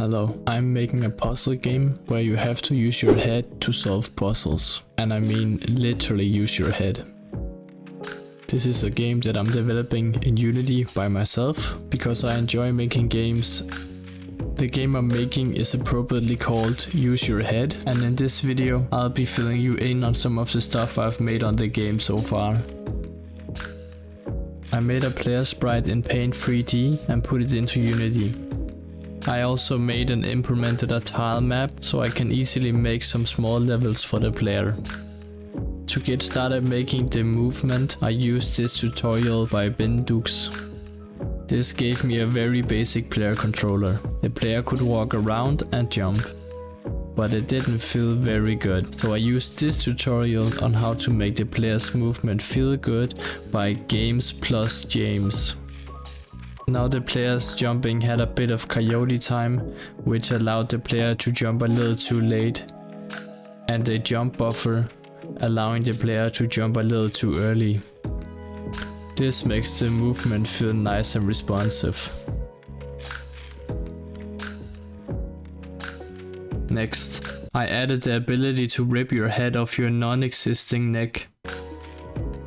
Hello, I'm making a puzzle game where you have to use your head to solve puzzles. And I mean literally use your head. This is a game that I'm developing in Unity by myself because I enjoy making games. The game I'm making is appropriately called Use Your Head, and in this video I'll be filling you in on some of the stuff I've made on the game so far. I made a player sprite in Paint 3D and put it into Unity. I also made and implemented a tile map so I can easily make some small levels for the player. To get started making the movement, I used this tutorial by Bendux. This gave me a very basic player controller. The player could walk around and jump, but it didn't feel very good. So I used this tutorial on how to make the player's movement feel good by Games plus James. Now the player's jumping had a bit of coyote time, which allowed the player to jump a little too late, and a jump buffer, allowing the player to jump a little too early. This makes the movement feel nice and responsive. Next, I added the ability to rip your head off your non-existing neck.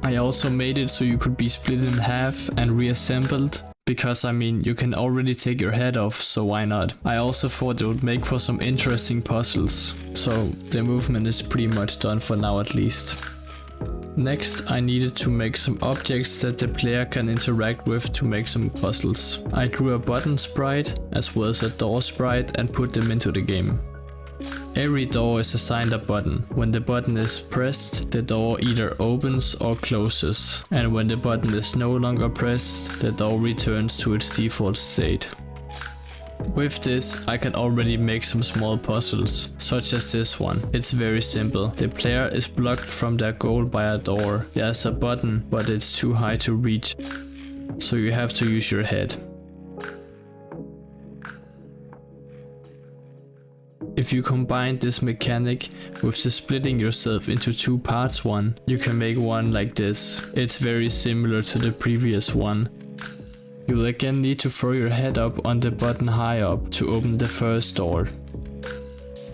I also made it so you could be split in half and reassembled, because I mean you can already take your head off, so why not? I also thought it would make for some interesting puzzles, so the movement is pretty much done for now at least. Next, I needed to make some objects that the player can interact with to make some puzzles. I drew a button sprite as well as a door sprite and put them into the game. Every door is assigned a button. When the button is pressed, the door either opens or closes, and when the button is no longer pressed, the door returns to its default state. With this, I can already make some small puzzles, such as this one. It's very simple. The player is blocked from their goal by a door. There's a button, but it's too high to reach, so you have to use your head. If you combine this mechanic with the splitting yourself into two parts one, you can make one like this. It's very similar to the previous one. You'll again need to throw your head up on the button high up to open the first door.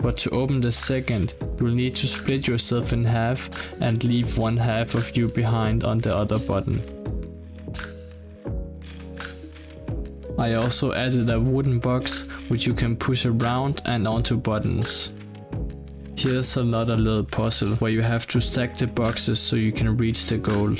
But to open the second, you'll need to split yourself in half and leave one half of you behind on the other button. I also added a wooden box which you can push around and onto buttons. Here's another little puzzle where you have to stack the boxes so you can reach the goal.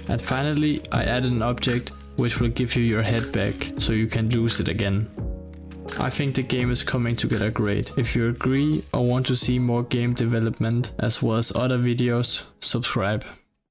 And finally, I added an object which will give you your head back so you can lose it again. I think the game is coming together great. If you agree or want to see more game development as well as other videos, subscribe.